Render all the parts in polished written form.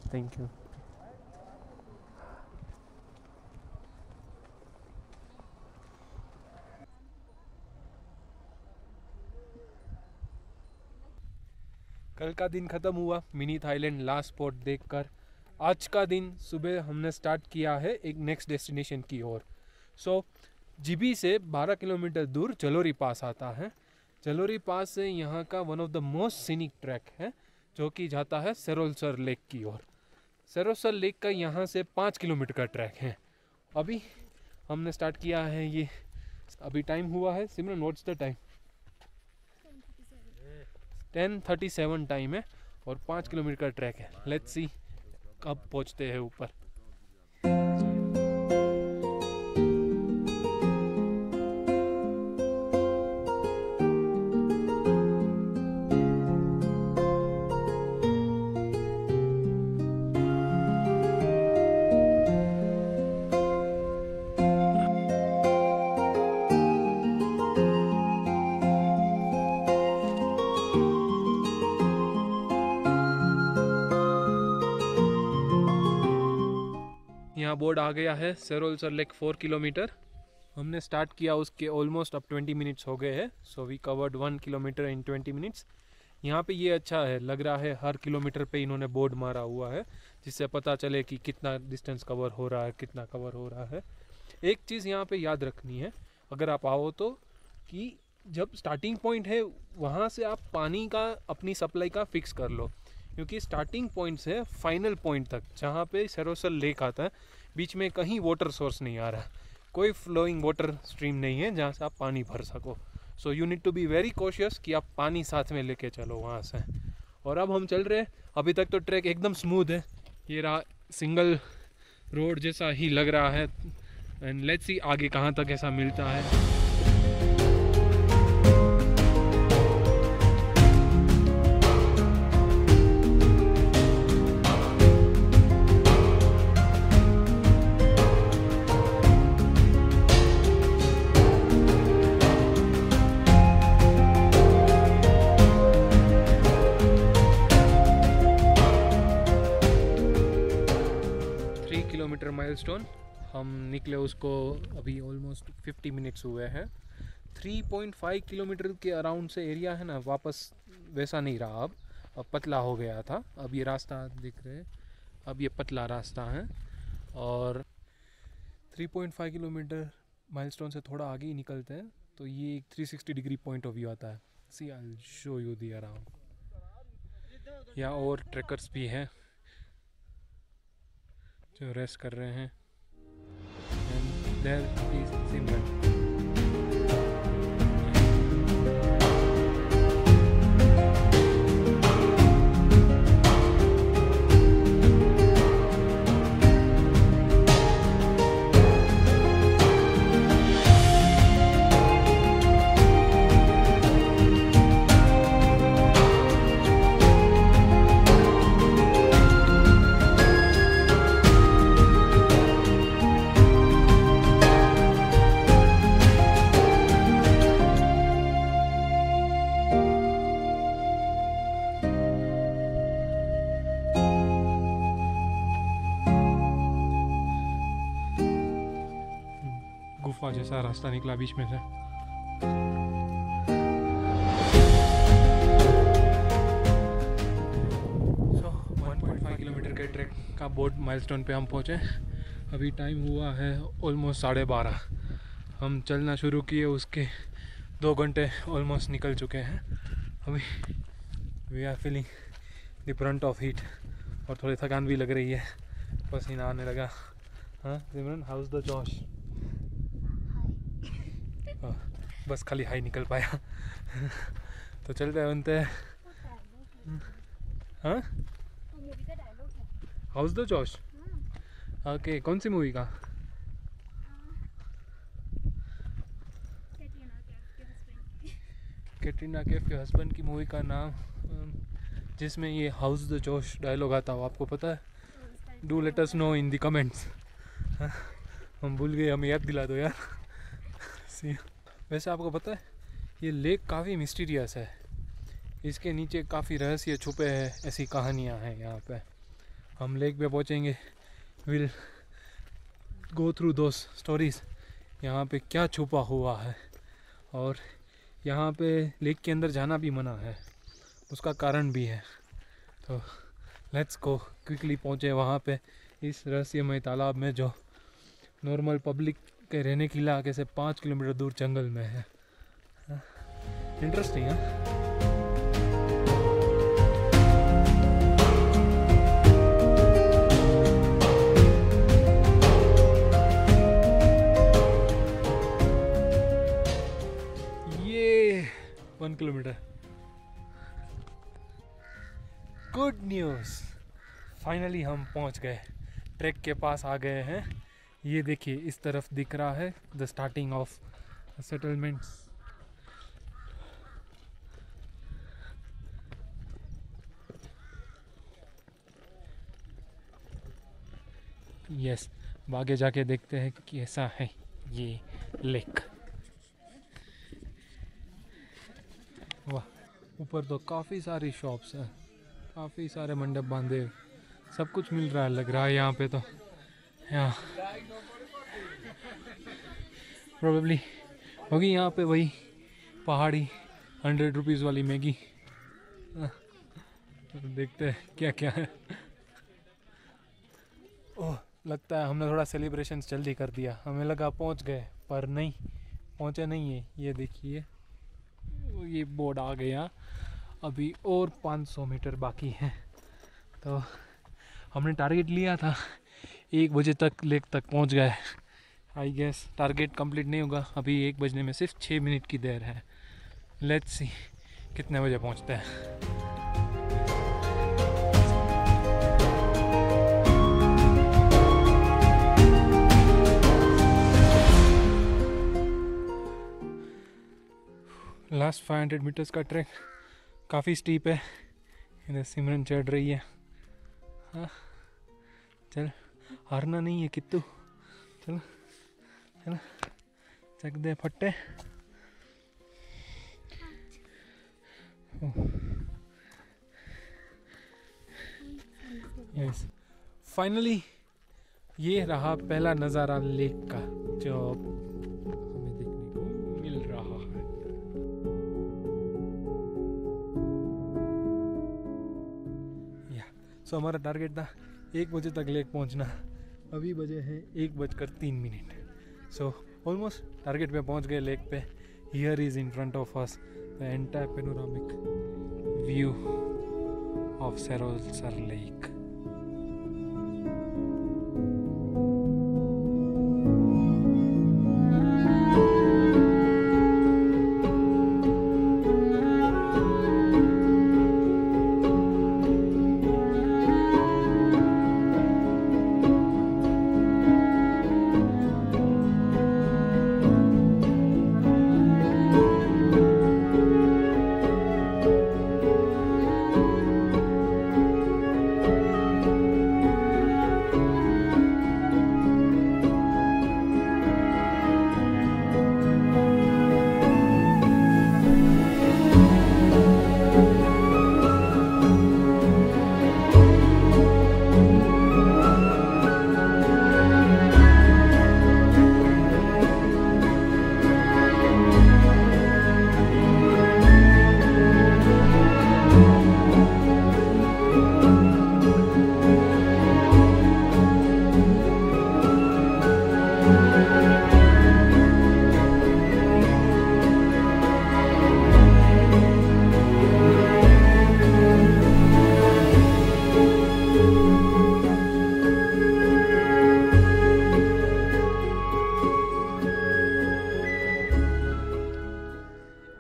Thank you. कल का दिन ख़त्म हुआ मिनी थाईलैंड लास्ट स्पॉट देखकर। आज का दिन सुबह हमने स्टार्ट किया है एक नेक्स्ट डेस्टिनेशन की ओर। सो जीबी से 12 किलोमीटर दूर जलोरी पास आता है। जलोरी पास से यहाँ का one of the most scenic track है जो कि जाता है सेरोलसर लेक की ओर। सेरोलसर लेक का यहाँ से 5 किलोमीटर का ट्रैक है। अभी हमने स्टार्ट किया है ये। अभी टाइम हुआ है सिमरन, व्हाट्स द टाइम? 10:37 टाइम है और 5 किलोमीटर का ट्रैक है। लेट्स सी कब पहुँचते हैं ऊपर। यहाँ बोर्ड आ गया है सेरोलसर लेक 4 किलोमीटर। हमने स्टार्ट किया उसके ऑलमोस्ट अब 20 मिनट्स हो गए हैं। So we covered 1 kilometre in 20 minutes. यहाँ पे ये अच्छा है, लग रहा है हर किलोमीटर पे इन्होंने बोर्ड मारा हुआ है जिससे पता चले कि कितना डिस्टेंस कवर हो रहा है, कितना कवर हो रहा है। एक चीज़ यहाँ पे याद रखनी है अगर आप आओ तो, कि जब स्टार्टिंग पॉइंट है वहाँ से आप पानी का अपनी सप्लाई का फिक्स कर लो, क्योंकि स्टार्टिंग पॉइंट से फाइनल पॉइंट तक जहाँ पे सेरोलसर लेक आता है बीच में कहीं वाटर सोर्स नहीं आ रहा, कोई फ्लोइंग वाटर स्ट्रीम नहीं है जहाँ से आप पानी भर सको। So you need to be very cautious कि आप पानी साथ में लेके चलो वहाँ से। और अब हम चल रहे हैं। अभी तक तो ट्रैक एकदम स्मूथ है, ये रहा सिंगल रोड जैसा ही लग रहा है। एंड लेट्स सी आगे कहाँ तक ऐसा मिलता है। 3 किलोमीटर माइलस्टोन हम निकले उसको अभी ऑलमोस्ट 50 मिनट्स हुए हैं। 3.5 किलोमीटर के अराउंड से एरिया है ना, वापस वैसा नहीं रहा अब पतला हो गया था। अब ये रास्ता दिख रहे हैं, अब ये पतला रास्ता है। और 3.5 किलोमीटर माइलस्टोन से थोड़ा आगे ही निकलते हैं तो ये एक 360 डिग्री पॉइंट ऑफ व्यू आता है। See I will show you the around. यहाँ और ट्रैकर्स भी हैं जो रेस्ट कर रहे हैं। एंड देयर इज सिमरन। 5 जैसा रास्ता निकला बीच में से। सो 1.5 किलोमीटर के ट्रैक का बोर्ड माइलस्टोन पे हम पहुँचे। अभी टाइम हुआ है ऑलमोस्ट 12:30। हम चलना शुरू किए उसके 2 घंटे ऑलमोस्ट निकल चुके हैं। अभी we are feeling the brunt of heat और थोड़ी थकान भी लग रही है, पसीना आने लगा। हाँ सिमरन, हाउस द जॉश? बस खाली हाई निकल पाया। तो चलते हैं बनते हैं। हाँ हाउस द जॉश, ओके। कौन सी मूवी का? कैटरीना कैफ के हस्बैंड की मूवी का नाम, जिसमें ये हाउस द जॉश डायलॉग आता हो, आपको पता है? Do let us know in the comments. हम भूल गए, हमें याद दिला दो यार। वैसे आपको पता है ये लेक काफ़ी मिस्टीरियस है, इसके नीचे काफ़ी रहस्य छुपे हैं, ऐसी कहानियाँ हैं यहाँ पे। हम लेक पे पहुँचेंगे, will go through those stories, यहाँ पे क्या छुपा हुआ है। और यहाँ पे लेक के अंदर जाना भी मना है, उसका कारण भी है। तो लेट्स गो, क्विकली पहुँचे वहाँ पे इस रहस्यमय तालाब में, जो नॉर्मल पब्लिक के रहने के इलाके से 5 किलोमीटर दूर जंगल में है। इंटरेस्टिंग है। ये 1 किलोमीटर। गुड न्यूज़, फाइनली हम पहुंच गए, ट्रैक के पास आ गए हैं। ये देखिए इस तरफ दिख रहा है the starting of settlements. Yes, आगे जाके देखते हैं कैसा है ये लेक। वाह, ऊपर तो काफ़ी सारी शॉप्स हैं, काफ़ी सारे मंडप बांधे, सब कुछ मिल रहा है लग रहा है यहाँ पे। तो यहाँ प्रोबेबली होगी यहाँ पे वही पहाड़ी 100 रुपीज़ वाली मैगी। देखते हैं क्या क्या है। ओह, लगता है हमने थोड़ा सेलिब्रेशन जल्दी कर दिया, हमें लगा पहुँच गए, पर नहीं, पहुँचे नहीं है। ये देखिए ये बोर्ड आ गया, अभी और 500 मीटर बाकी है। तो हमने टारगेट लिया था 1 बजे तक लेक तक पहुंच गए। आई गेस टारगेट कंप्लीट नहीं होगा, अभी 1 बजने में सिर्फ 6 मिनट की देर है। लेट्स सी कितने बजे पहुंचते हैं। लास्ट 500 मीटर्स का ट्रैक काफ़ी स्टीप है। इधर सिमरन चढ़ रही है। हाँ चल, हारना नहीं है कित्तू, चल चल चक दे फट्टे। यस, फाइनली ये रहा पहला नज़ारा लेक का जो हमें देखने को मिल रहा है। सो हमारा टारगेट था 1 बजे तक लेक पहुंचना, अभी बजे हैं 1:03। सो ऑलमोस्ट टारगेट पे पहुंच गए लेक पे। Here is in front of us the entire panoramic view of Serolsar lake.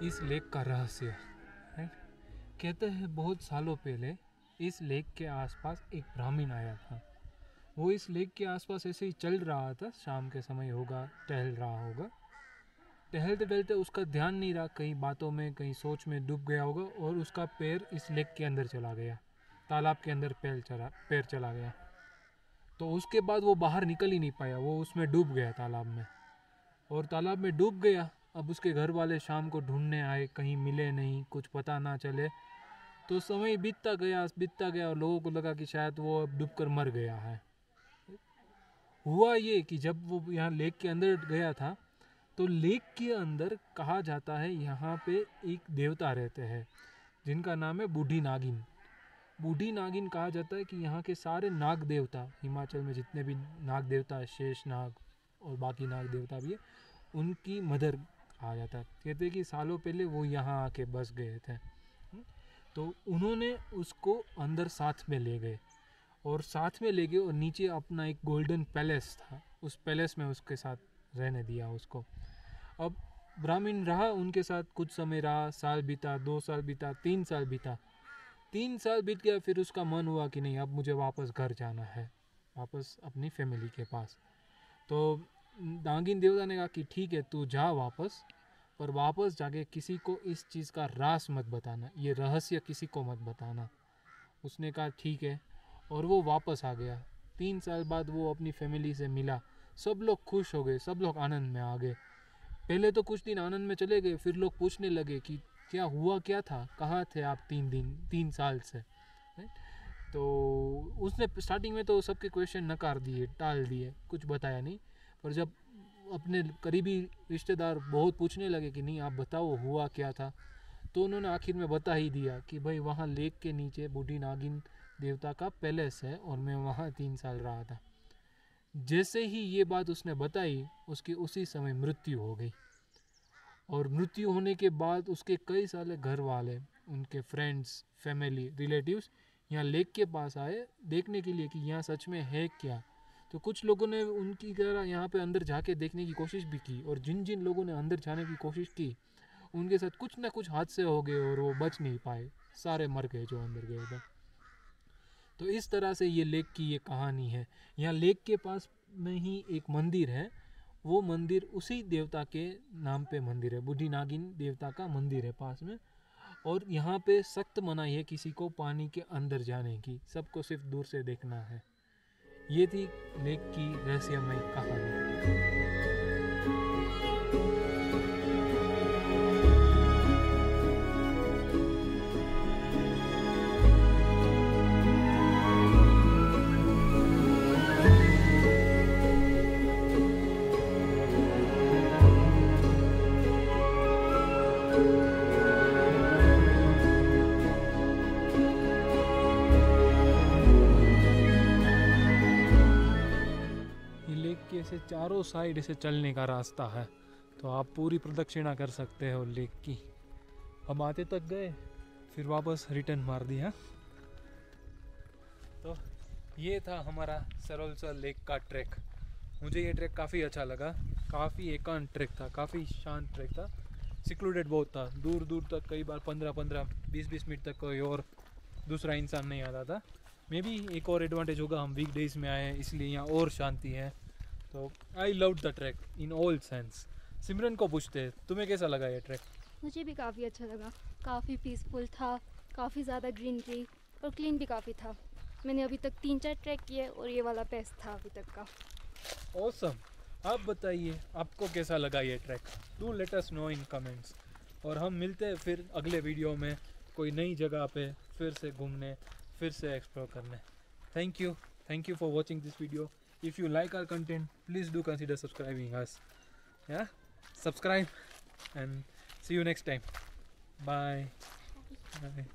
इस लेक का रहस्य, राइट? कहते हैं बहुत सालों पहले इस लेक के आसपास एक ब्राह्मण आया था। वो इस लेक के आसपास ऐसे ही चल रहा था, शाम के समय होगा, टहल रहा होगा। टहलते टहलते उसका ध्यान नहीं रहा, कहीं बातों में कहीं सोच में डूब गया होगा और उसका पैर इस लेक के अंदर चला गया, तालाब के अंदर पैर चला गया। तो उसके बाद वो बाहर निकल ही नहीं पाया, वो उसमें डूब गया तालाब में। और तालाब में डूब गया। अब उसके घर वाले शाम को ढूंढने आए, कहीं मिले नहीं, कुछ पता ना चले। तो समय बीतता गया और लोगों को लगा कि शायद वो अब डूबकर मर गया है। हुआ ये कि जब वो यहाँ लेक के अंदर गया था तो लेक के अंदर कहा जाता है यहाँ पे एक देवता रहते हैं जिनका नाम है बूढ़ी नागिन। बूढ़ी नागिन कहा जाता है कि यहाँ के सारे नाग देवता, हिमाचल में जितने भी नाग देवता है, शेष नाग और बाकी नाग देवता भी है, उनकी मदर कहा जाता है। कहते हैं कि सालों पहले वो यहाँ आके बस गए थे। तो उन्होंने उसको अंदर साथ में ले गए और नीचे अपना एक गोल्डन पैलेस था, उस पैलेस में उसके साथ रहने दिया उसको। अब ब्राह्मण रहा उनके साथ, कुछ समय रहा, साल बीता, 2 साल बीता, 3 साल बीता। 3 साल बीत गया, फिर उसका मन हुआ कि नहीं अब मुझे वापस घर जाना है, वापस अपनी फैमिली के पास। तो नागिन देवता ने कहा कि ठीक है तू जा वापस, पर वापस जाके किसी को इस चीज़ का राज मत बताना, ये रहस्य किसी को मत बताना। उसने कहा ठीक है और वो वापस आ गया। 3 साल बाद वो अपनी फैमिली से मिला, सब लोग खुश हो गए, सब लोग आनंद में आ गए। पहले तो कुछ दिन आनंद में चले गए, फिर लोग पूछने लगे कि क्या हुआ, क्या था, कहाँ थे आप 3 साल से। तो उसने स्टार्टिंग में तो सबके क्वेश्चन नकार दिए, टाल दिए, कुछ बताया नहीं। पर जब अपने करीबी रिश्तेदार बहुत पूछने लगे कि नहीं आप बताओ हुआ क्या था, तो उन्होंने आखिर में बता ही दिया कि भाई वहाँ लेक के नीचे बूढ़ी नागिन देवता का पैलेस है और मैं वहाँ 3 साल रहा था। जैसे ही ये बात उसने बताई, उसकी उसी समय मृत्यु हो गई। और मृत्यु होने के बाद उसके कई सारे घर वाले, उनके फ्रेंड्स, फैमिली, रिलेटिव्स यहाँ लेक के पास आए देखने के लिए कि यहाँ सच में है क्या। तो कुछ लोगों ने उनकी तरह यहाँ पे अंदर जाके देखने की कोशिश भी की, और जिन जिन लोगों ने अंदर जाने की कोशिश की उनके साथ कुछ ना कुछ हादसे हो गए और वो बच नहीं पाए, सारे मर गए जो अंदर गए थे। तो इस तरह से ये लेक की ये कहानी है। यहाँ लेक के पास में ही एक मंदिर है, वो मंदिर उसी देवता के नाम पे मंदिर है, बूढ़ी नागिन देवता का मंदिर है पास में। और यहाँ पे सख्त मनाही है किसी को पानी के अंदर जाने की, सबको सिर्फ दूर से देखना है। ये थी लेक की रहस्यमय कहानी। ऐसे चारों साइड से चलने का रास्ता है, तो आप पूरी प्रदक्षिणा कर सकते हो लेक की। हम आते तक गए, फिर वापस रिटर्न मार दिया। तो ये था हमारा सरोलसर लेक का ट्रैक। मुझे ये ट्रैक काफ़ी अच्छा लगा, काफ़ी एकांत ट्रैक था, काफ़ी शांत ट्रैक था, सिक्लूडेड बहुत था। दूर दूर तक कई बार 15-15, 20-20 मिनट तक कोई और दूसरा इंसान नहीं आता था। मे बी एक और एडवांटेज होगा, हम वीकडेज में आए हैं इसलिए यहाँ और शांति है। तो I loved the track in all sense. Simran को पूछते हैं तुम्हें कैसा लगा ये ट्रैक? मुझे भी काफ़ी अच्छा लगा, काफ़ी पीसफुल था, काफ़ी ज़्यादा ग्रीनरी और क्लीन भी काफ़ी था। मैंने अभी तक 3-4 ट्रैक किए और ये वाला बेस्ट था अभी तक का। ऑसम। आप बताइए आपको कैसा लगा ये track? Do let us know in comments. और हम मिलते हैं फिर अगले वीडियो में कोई नई जगह पे फिर से घूमने, फिर से एक्सप्लोर करने। Thank you for watching this video. If you like our content, please do consider subscribing us. Yeah, subscribe and see you next time. Bye. Bye.